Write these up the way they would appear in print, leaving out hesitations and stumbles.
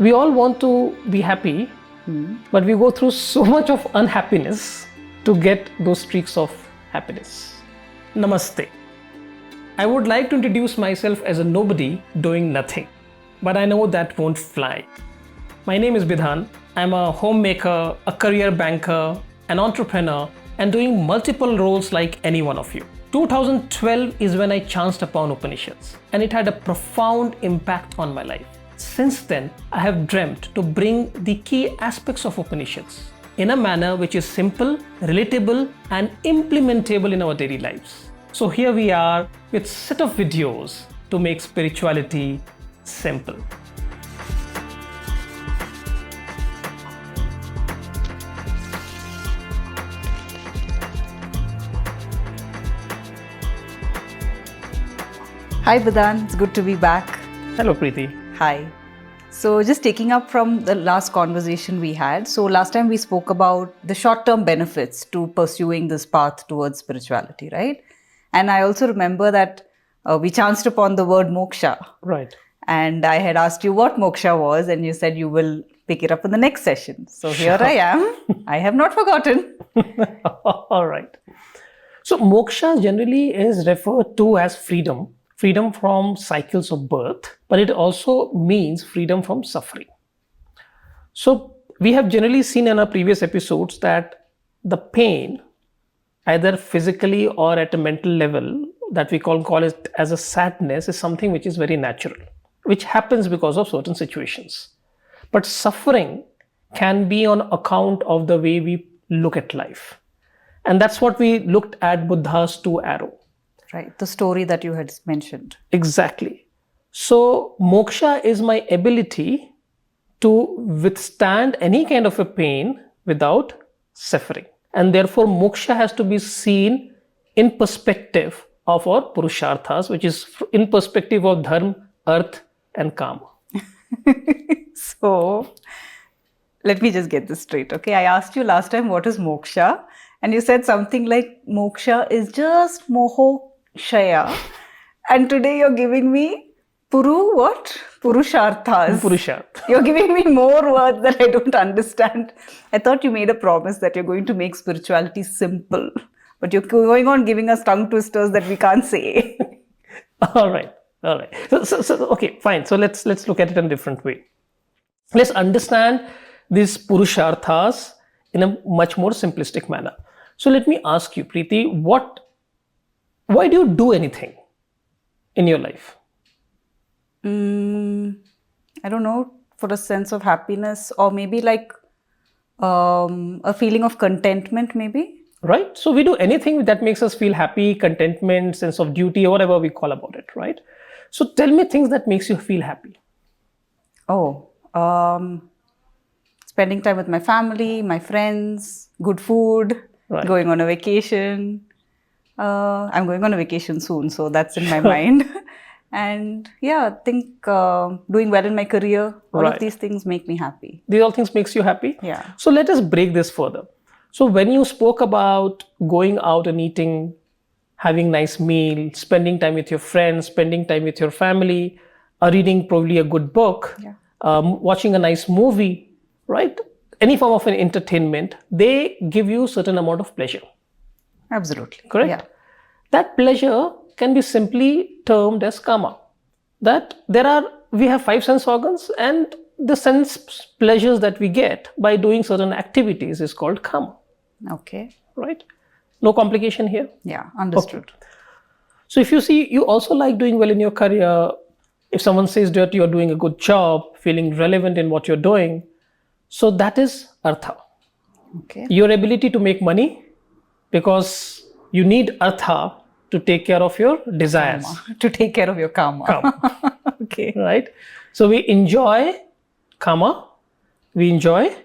We all want to be happy, but we go through so much of unhappiness to get those streaks of happiness. Namaste. I would like to introduce myself as a nobody doing nothing, but I know that won't fly. My name is Bidhan. I'm a homemaker, a career banker, an entrepreneur, and doing multiple roles like any one of you. 2012 is when I chanced upon Upanishads, and it had a profound impact on my life. Since then, I have dreamt to bring the key aspects of Upanishads in a manner which is simple, relatable, and implementable in our daily lives. So here we are with a set of videos to make spirituality simple. Hi Bidhan, it's good to be back. Hello Preeti. Hi. So just taking up from the last conversation we had. So last time we spoke about the short-term benefits to pursuing this path towards spirituality, right? And I also remember that we chanced upon the word moksha. Right. And I had asked you what moksha was, and you said you will pick it up in the next session. So here I am. I have not forgotten. All right. So moksha generally is referred to as freedom from cycles of birth, but it also means freedom from suffering. So we have generally seen in our previous episodes that the pain, either physically or at a mental level, that we call it as a sadness, is something which is very natural, which happens because of certain situations. But suffering can be on account of the way we look at life. And that's what we looked at Buddha's two arrows. Right, the story that you had mentioned. Exactly. So moksha is my ability to withstand any kind of a pain without suffering. And therefore moksha has to be seen in perspective of our purusharthas, which is in perspective of dharma, artha and kama. So let me just get this straight, okay? I asked you last time what is moksha, and you said something like moksha is just moho Shaya, and today you're giving me Purusharthas. Purusharth. You're giving me more words that I don't understand. I thought you made a promise that you're going to make spirituality simple, but you're going on giving us tongue twisters that we can't say. All right. So okay, fine. So let's look at it in a different way. Let's understand these Purusharthas in a much more simplistic manner. So let me ask you, Preeti, why do you do anything in your life? I don't know, for a sense of happiness, or maybe like a feeling of contentment, maybe. Right? So we do anything that makes us feel happy, contentment, sense of duty, or whatever we call about it, right? So tell me things that makes you feel happy. Oh, spending time with my family, my friends, good food, right. Going on a vacation. I'm going on a vacation soon, so that's in my mind. And yeah, I think doing well in my career, all of these things make me happy. These all things makes you happy? Yeah. So let us break this further. So when you spoke about going out and eating, having nice meal, spending time with your friends, spending time with your family, reading probably a good book, watching a nice movie, right? Any form of an entertainment, they give you a certain amount of pleasure. Absolutely. Correct? Yeah. That pleasure can be simply termed as kama. That we have 5 sense organs, and the sense pleasures that we get by doing certain activities is called kama. Okay. Right? No complication here? Yeah, understood. Okay. So if you see, you also like doing well in your career. If someone says that you're doing a good job, feeling relevant in what you're doing, so that is artha. Okay. Your ability to make money, because you need artha to take care of your desires. Karma. To take care of your karma. Okay. Right? So we enjoy kama, we enjoy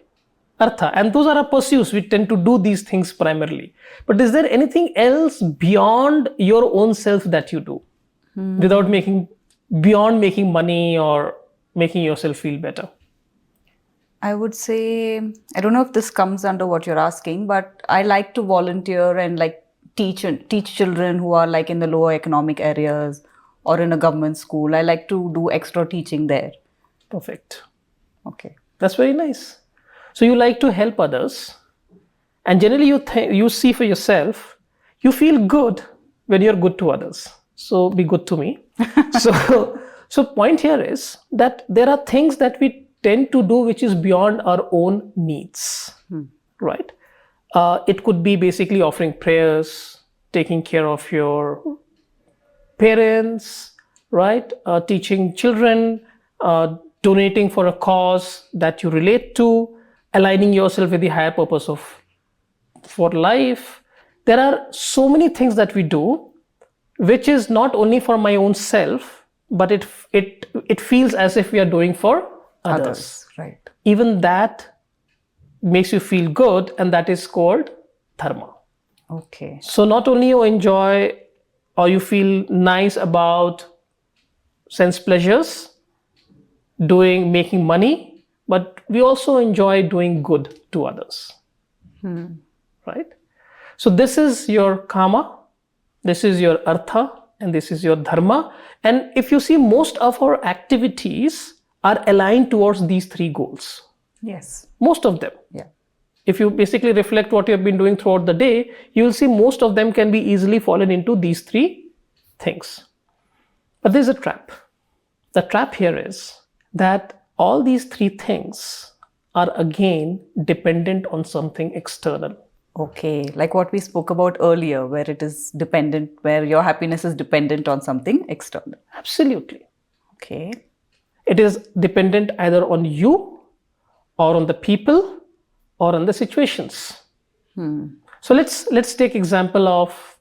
artha, and those are our pursuits. We tend to do these things primarily. But is there anything else beyond your own self that you do beyond making money or making yourself feel better? I would say, I don't know if this comes under what you're asking, but I like to volunteer and like teach children who are like in the lower economic areas or in a government school. I like to do extra teaching there. Perfect. Okay. That's very nice. So you like to help others, and generally you see for yourself, you feel good when you're good to others. So be good to me. So point here is that there are things that we tend to do which is beyond our own needs, right? It could be basically offering prayers, taking care of your parents, right? Teaching children, donating for a cause that you relate to, aligning yourself with the higher purpose of for life. There are so many things that we do, which is not only for my own self, but it feels as if we are doing for others. Right. Even that makes you feel good, and that is called dharma. Okay. So not only you enjoy or you feel nice about sense pleasures, making money, but we also enjoy doing good to others. Right? So this is your kama, this is your artha, and this is your dharma. And if you see, most of our activities are aligned towards these three goals. Yes. Most of them. Yeah. If you basically reflect what you have been doing throughout the day, you will see most of them can be easily fallen into these three things. But there's a trap. The trap here is that all these three things are again dependent on something external. Okay. Like what we spoke about earlier, where it is dependent, where your happiness is dependent on something external. Absolutely. Okay. It is dependent either on you or on the people or on the situations. So let's take example of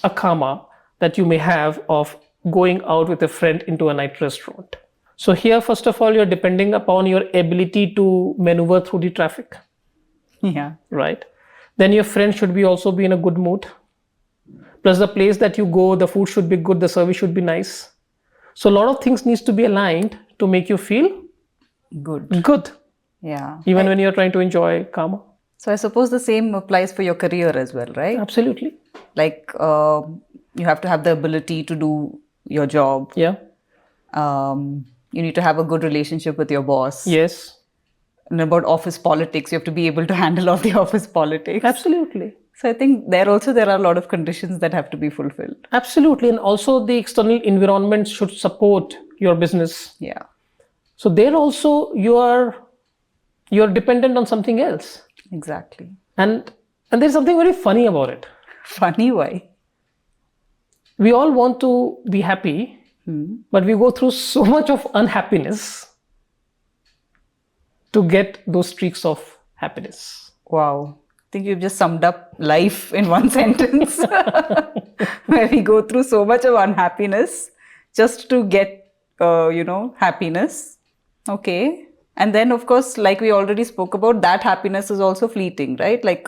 a karma that you may have of going out with a friend into a night restaurant. So here, first of all, you're depending upon your ability to maneuver through the traffic. Yeah. Right? Then your friend should also be in a good mood. Plus the place that you go, the food should be good, the service should be nice. So a lot of things needs to be aligned to make you feel good. Yeah. Even when you're trying to enjoy karma. So I suppose the same applies for your career as well, right? Absolutely. Like you have to have the ability to do your job. Yeah. You need to have a good relationship with your boss. Yes. And about office politics, you have to be able to handle all the office politics. Absolutely. So I think there are a lot of conditions that have to be fulfilled. Absolutely. And also the external environment should support your business. Yeah. So there also you're dependent on something else. Exactly. And there's something very funny about it. Funny, why? We all want to be happy, but we go through so much of unhappiness to get those streaks of happiness. Wow. I think you've just summed up life in one sentence. Where we go through so much of unhappiness just to get, happiness. Okay. And then, of course, like we already spoke about, that happiness is also fleeting, right? Like,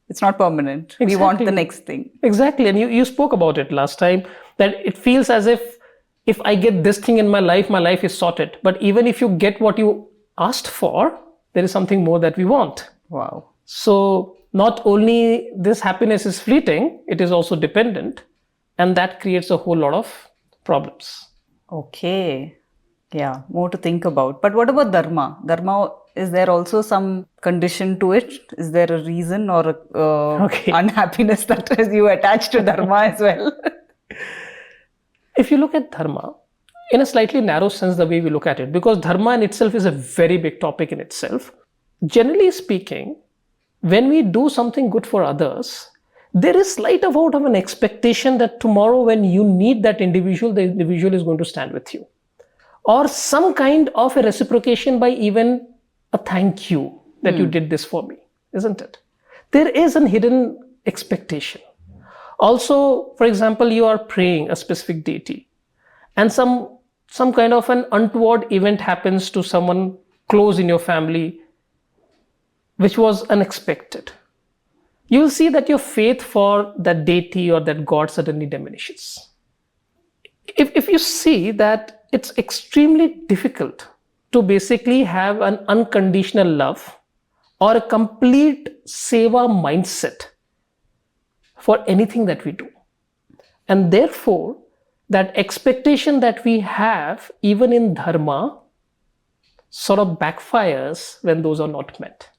it's not permanent. Exactly. We want the next thing. Exactly. And you spoke about it last time, that it feels as if I get this thing in my life is sorted. But even if you get what you asked for, there is something more that we want. Wow. So not only this happiness is fleeting, it is also dependent. And that creates a whole lot of problems. Okay. Yeah, more to think about. But what about dharma? Dharma, is there also some condition to it? Is there a reason or unhappiness that is you attach to dharma as well? If you look at dharma in a slightly narrow sense, the way we look at it, because dharma in itself is a very big topic in itself. Generally speaking, when we do something good for others, there is slight amount of an expectation that tomorrow when you need that individual, the individual is going to stand with you. Or some kind of a reciprocation by even a thank you that you did this for me, isn't it? There is a hidden expectation. Also, for example, you are praying a specific deity and some kind of an untoward event happens to someone close in your family, which was unexpected. You will see that your faith for that deity or that God suddenly diminishes. If you see that it's extremely difficult to basically have an unconditional love or a complete seva mindset for anything that we do. And therefore, that expectation that we have even in dharma sort of backfires when those are not met.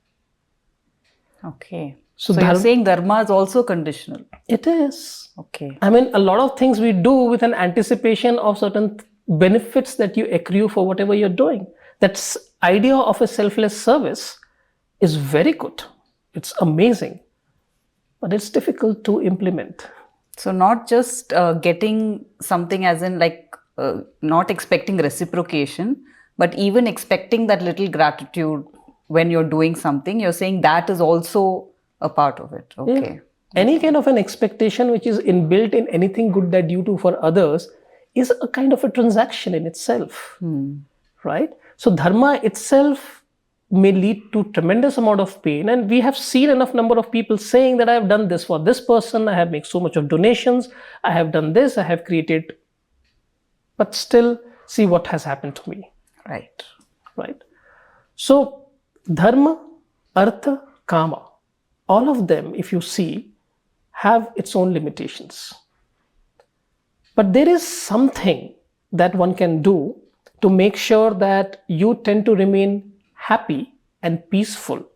Okay. So So you're saying dharma is also conditional. It is. Okay. I mean, a lot of things we do with an anticipation of certain benefits that you accrue for whatever you're doing. That idea of a selfless service is very good. It's amazing, but it's difficult to implement. So not just getting something as in like not expecting reciprocation, but even expecting that little gratitude when you're doing something, you're saying that is also a part of it. Okay. Yeah. Any kind of an expectation which is inbuilt in anything good that you do for others is a kind of a transaction in itself, right? So dharma itself may lead to tremendous amount of pain, and we have seen enough number of people saying that I have done this for this person, I have made so much of donations, I have done this, I have created, but still see what has happened to me. Right. So dharma, artha, kama, all of them, if you see, have its own limitations. But there is something that one can do to make sure that you tend to remain happy and peaceful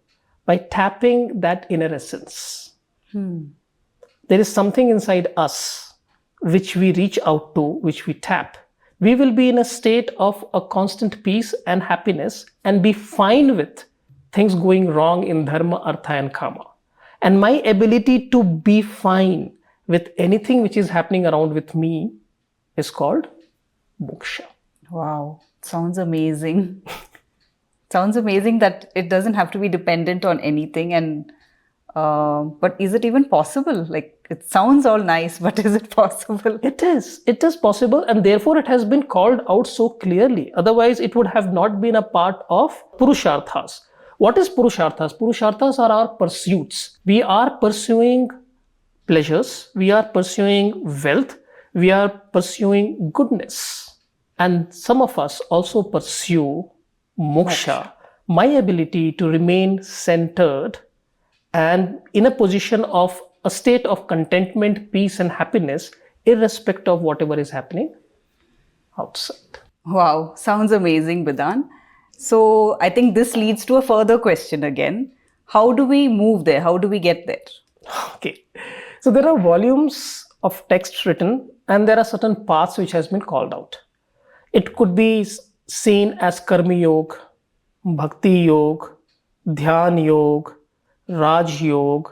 by tapping that inner essence. There is something inside us which we reach out to, which we tap. We will be in a state of a constant peace and happiness and be fine with things going wrong in dharma, artha and kama. And my ability to be fine with anything which is happening around with me is called moksha. Wow. Sounds amazing. Sounds amazing that it doesn't have to be dependent on anything. And but is it even possible? Like, it sounds all nice, but is it possible? It is. It is possible, and therefore it has been called out so clearly. Otherwise, it would have not been a part of purusharthas. What is purusharthas? Purusharthas are our pursuits. We are pursuing pleasures. We are pursuing wealth. We are pursuing goodness. And some of us also pursue moksha, my ability to remain centered and in a position of a state of contentment, peace and happiness, irrespective of whatever is happening outside. Wow, sounds amazing, Bidan. So I think this leads to a further question again. How do we move there? How do we get there? Okay. So there are volumes of texts written and there are certain paths which has been called out. It could be seen as Karma Yoga, Bhakti Yoga, Dhyan Yoga, Raj Yoga,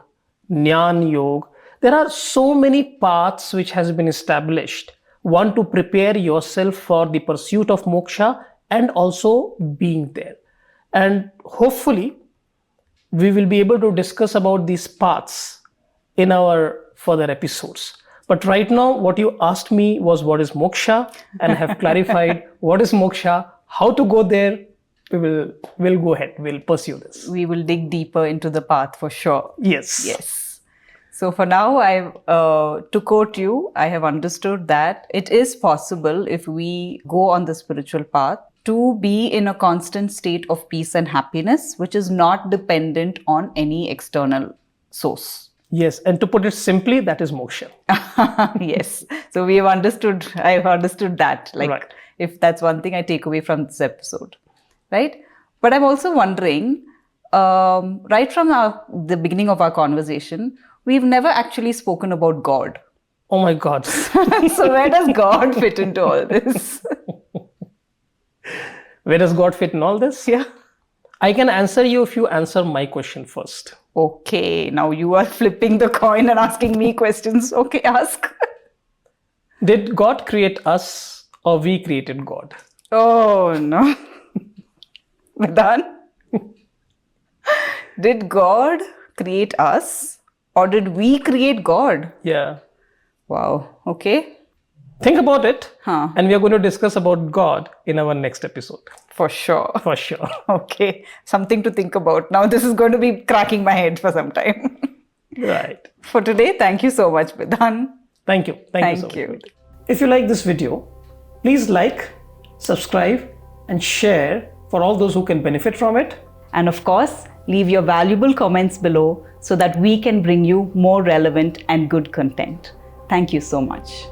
Jnana Yoga. There are so many paths which has been established. One, to prepare yourself for the pursuit of moksha and also being there. And hopefully we will be able to discuss about these paths in our further episodes. But right now, what you asked me was what is moksha, and I have clarified what is moksha, how to go there. We'll go ahead. We'll pursue this. We will dig deeper into the path for sure. Yes. Yes. So for now, to quote you, I have understood that it is possible if we go on the spiritual path to be in a constant state of peace and happiness, which is not dependent on any external source. Yes, and to put it simply, that is moksha. Yes. So we have understood, I've understood that. Like, right. If that's one thing I take away from this episode, right? But I'm also wondering, right from the beginning of our conversation, we've never actually spoken about God. Oh my God. So where does God fit into all this? Where does God fit in all this? Yeah. I can answer you if you answer my question first. Okay, now you are flipping the coin and asking me questions. Okay, ask. Did God create us or we created God? Oh no. Vedan? Did God create us or did we create God? Yeah. Wow, okay. Think about it. Huh. And we are going to discuss about God in our next episode. For sure. For sure. Okay, something to think about. Now this is going to be cracking my head for some time. Right. For today, thank you so much, Bidan. Thank you. Thank you so much. If you like this video, please like, subscribe, and share for all those who can benefit from it. And of course, leave your valuable comments below so that we can bring you more relevant and good content. Thank you so much.